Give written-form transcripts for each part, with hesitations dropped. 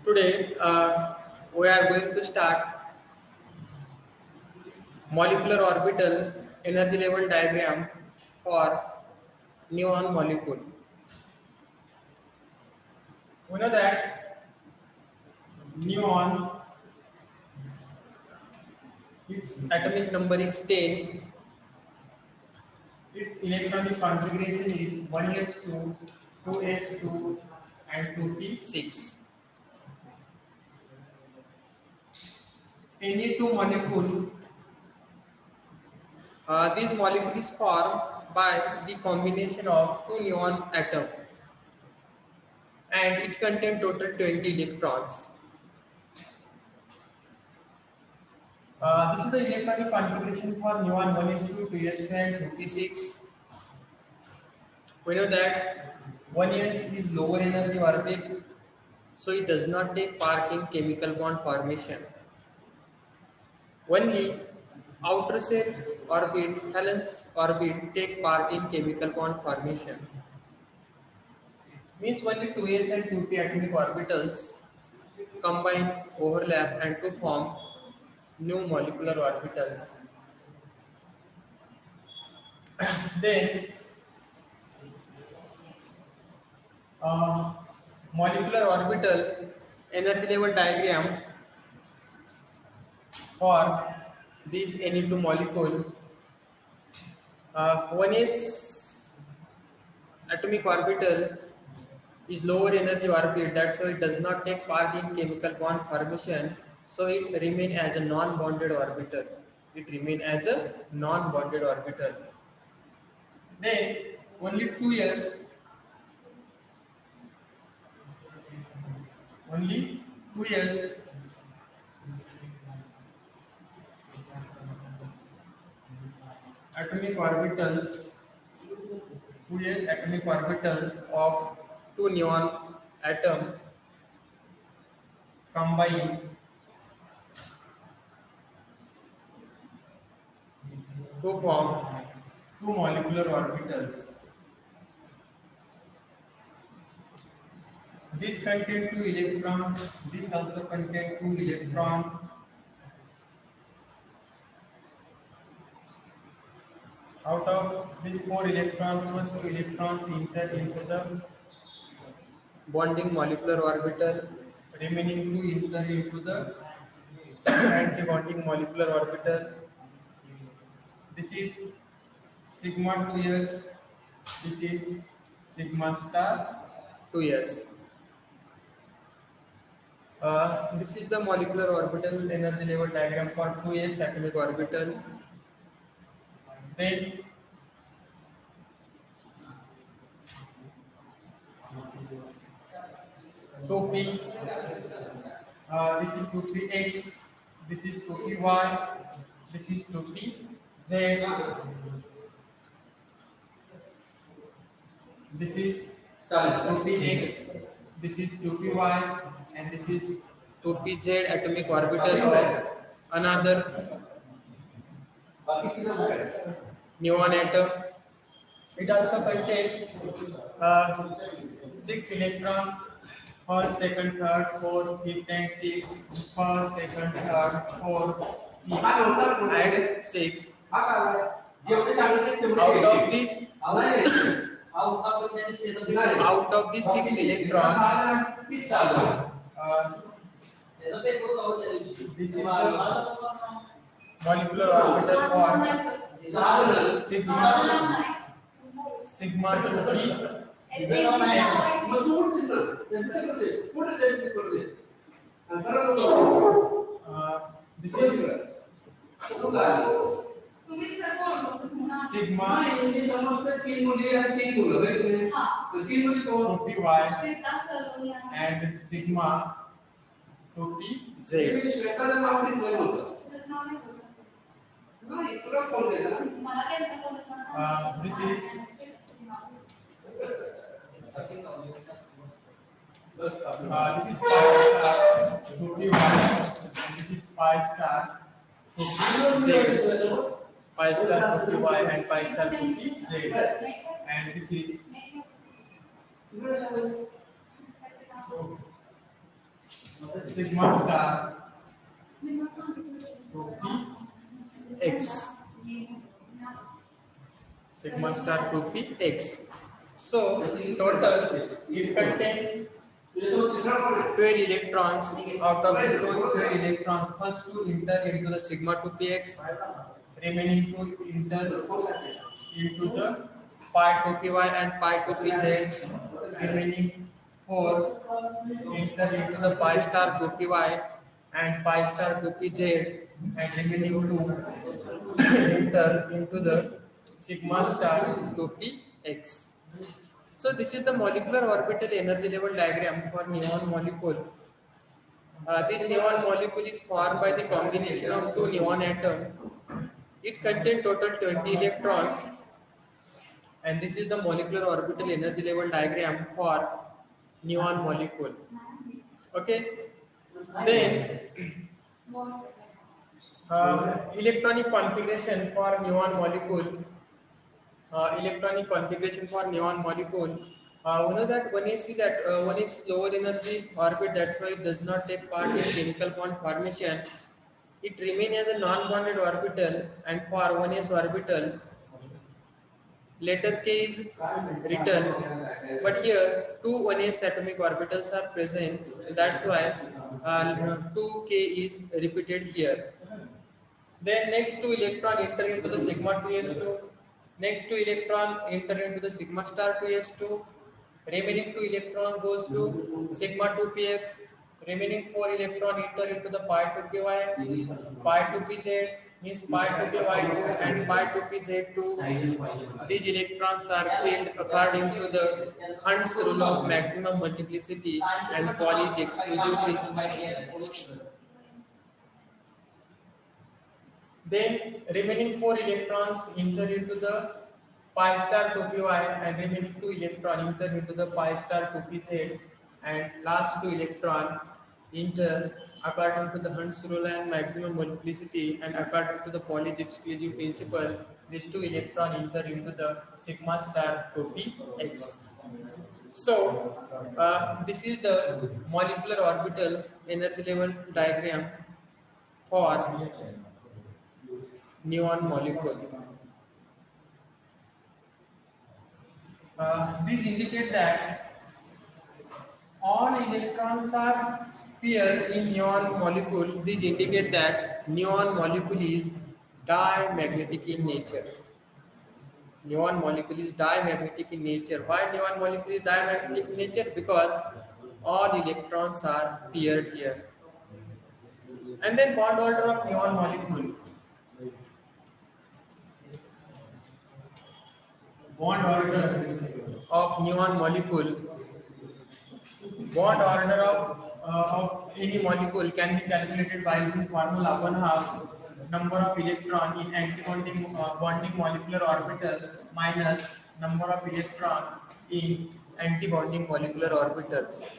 Today, we are going to start molecular orbital energy level diagram for neon molecule. We know that neon, its atomic number is 10, its electronic configuration is 1s2, 2s2 and 2p6. Any two molecule, this molecule is formed by the combination of two neon atoms and it contains total 20 electrons. This is the electronic configuration for neon 1s2, 2s2 and 2p6. We know that 1s is lower energy orbit, so it does not take part in chemical bond formation. Only outer shell orbit, Helen's orbit take part in chemical bond formation. Means only 2s and 2p atomic orbitals combine, overlap and to form new molecular orbitals. Then molecular orbital energy level diagram for these Ne2 molecule. One is atomic orbital is lower energy orbit, that's why it does not take part in chemical bond formation, so it remain as a non-bonded orbital. It remain as a non-bonded orbital. Then only 2s, only 2s atomic orbitals, 2s atomic orbitals of two neon atom combine to form two molecular orbitals. This contain two electron, this also contain two electron. Out of these 4 electrons plus 2 electrons enter into the bonding molecular orbital, remaining 2 enter into the anti-bonding molecular orbital. This is sigma 2s, this is sigma star 2s. This is the molecular orbital energy level diagram for 2s atomic orbital. Then two p, this is 2px, this is 2py, this is 2pz, this is 2px, this is 2py, and this is 2pz atomic orbital of another neon atom. It also contains 6 electrons, first, second, third, fourth, fifth, and sixth. First, second, third, fourth, fifth, and sixth. Out of these 6 electrons, this is the molecular orbital for sigma 2p this is sigma 2py and sigma 2pz. This is pi star 2py, this is pi star 2pz, pi star 2py and pi star 2pz, and this is sigma star to p x, sigma star to p x. So total it contains 12 electrons. Out of the 12 electrons, first two enter into the sigma 2px, remaining two enter into the pi 2py and pi 2pz, remaining four enter into the pi star 2py and pi star 2pz, and remaining two enter into the sigma star 2px. So this is the molecular orbital energy level diagram for neon molecule. This neon molecule is formed by the combination of two neon atoms. It contains total 20 electrons, and this is the molecular orbital energy level diagram for neon molecule. Okay. Then electronic configuration for neon molecule. Electronic configuration for neon molecule. We know that 1s is at 1s is lower energy orbit. That's why it does not take part in chemical bond formation. It remains as a non-bonded orbital, and for 1s orbital, letter K is written. But here two 1s atomic orbitals are present. That's why 2K is repeated here. Then next two electron enter into the sigma 2s2. Next two electron enter into the sigma star 2s2. Remaining two electron goes to sigma 2px. Remaining four electron enter into the pi 2py, pi 2pz, means pi 2py2 and pi 2pz2. These electrons are filled according to the Hund's rule of maximum multiplicity and Pauli's exclusive principle. Then remaining four electrons enter into the pi star 2py and remaining two electron enter into the pi star 2pz, and last two electron enter according to the Hund's rule and maximum multiplicity and according to the Pauli's exclusive principle. These two electron enter into the sigma star 2px. So this is the molecular orbital energy level diagram for neon molecule. These indicate that all electrons are paired in neon molecule. These indicate that neon molecule is diamagnetic in nature. Neon molecule is diamagnetic in nature. Why neon molecule is diamagnetic in nature? Because all electrons are paired here. And then bond order of neon molecule. Bond order of neon molecule. Bond order of any molecule can be calculated by using formula 1/2 number of electron in anti-bonding bonding molecular orbital minus number of electron in anti-bonding molecular orbitals.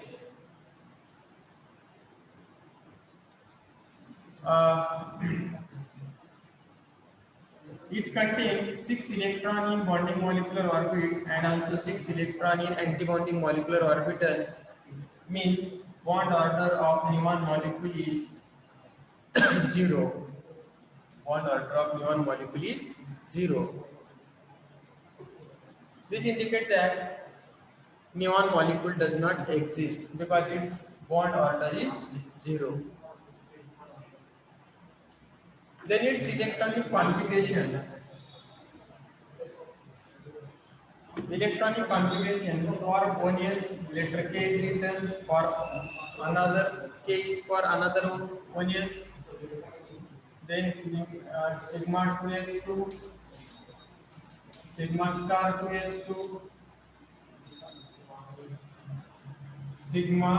It contains 6 electron in bonding molecular orbit and also 6 electron in anti-bonding molecular orbital. Means bond order of neon molecule is 0. Bond order of neon molecule is 0. This indicates that neon molecule does not exist because its bond order is 0. Then its electronic configuration. Electronic configuration for 1s letter K is written, for another K is for another 1s. Then sigma 2s2, sigma star 2s2, sigma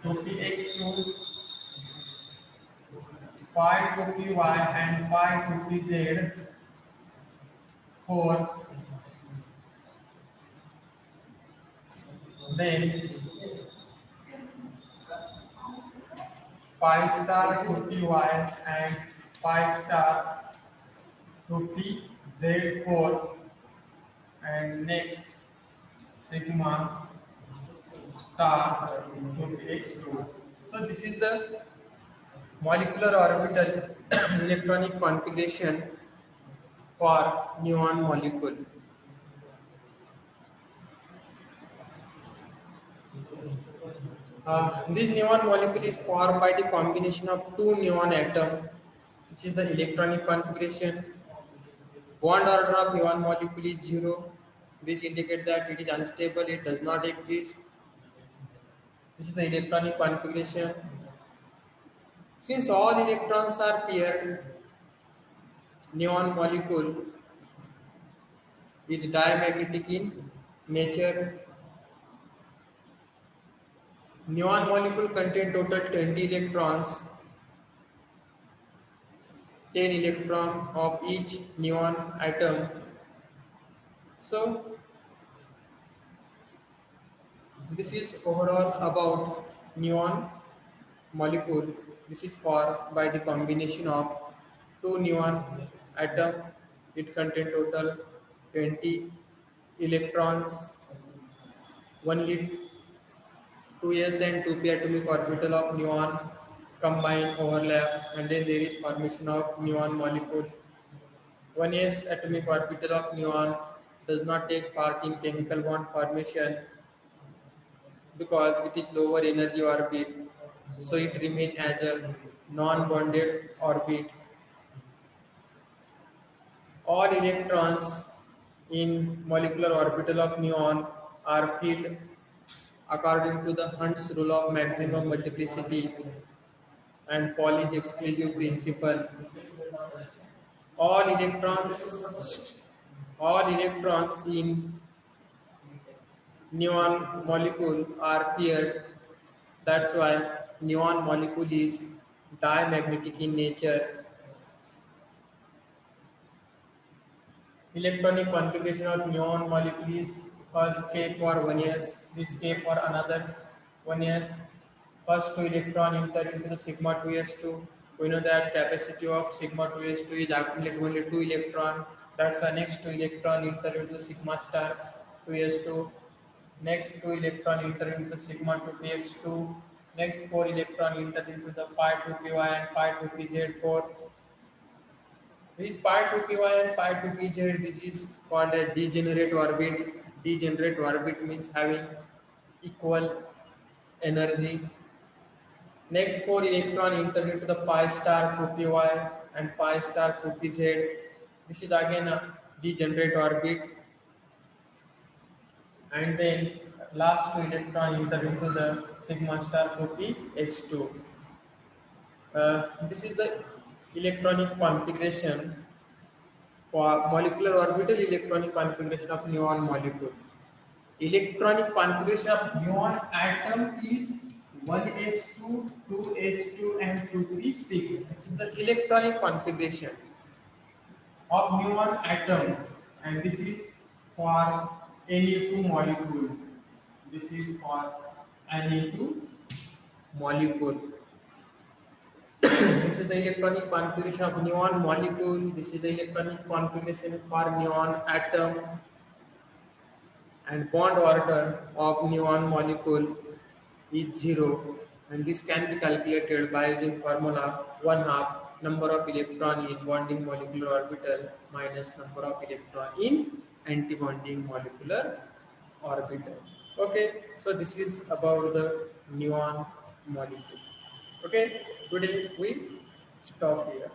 2px2, pi 2py and pi 2pz, 4. Then pi star 2py and pi star 2pz4, and next sigma star x2. So this is the molecular orbital electronic configuration for neon molecule. This neon molecule is formed by the combination of two neon atoms. This is the electronic configuration. Bond order of neon molecule is 0. This indicates that it is unstable, it does not exist. This is the electronic configuration. Since all electrons are paired, neon molecule is diamagnetic in nature. Neon molecule contain total 20 electrons, 10 electron of each neon atom. So this is overall about neon molecule. This is formed by the combination of two neon atom. It contains total 20 electrons, only 2s and 2p atomic orbital of neon combine overlap, and then there is formation of neon molecule. 1s atomic orbital of neon does not take part in chemical bond formation because it is lower energy orbit, so it remains as a non-bonded orbit. All electrons in molecular orbital of neon are filled according to the Hund's rule of maximum multiplicity and Pauli's exclusive principle. All electrons, all electrons in neon molecule are paired. That's why neon molecule is diamagnetic in nature. Electronic configuration of neon molecule is first K for 1s, this K for another 1s. First two electron enter into the sigma 2s2. We know that capacity of sigma 2s2 is accumulate only 2 electron. That's the next two electron enter into the sigma star 2s2. Next two electron enter into the sigma 2px2. Next four electron enter into the pi 2py and pi 2pz4. This pi 2py and pi 2pz, this is called a degenerate orbit. Degenerate orbit means having equal energy. Next four electron enter into the pi star 2py and pi star 2pz. This is again a degenerate orbit. And then last two electron enter into the sigma star 2px2. This is the electronic configuration for molecular orbital electronic configuration of neon molecule. Electronic configuration of neon atom is 1s2, 2s2 and 2p6. This is the electronic configuration of neon atom, and this is for Na2 molecule. This is for Na2 molecule. This is the electronic configuration of neon molecule. This is the electronic configuration for neon atom, and bond order of neon molecule is 0, and this can be calculated by using formula 1/2 number of electron in bonding molecular orbital minus number of electron in anti-bonding molecular orbital. Okay, so this is about the neon molecule. Okay, today we stop here.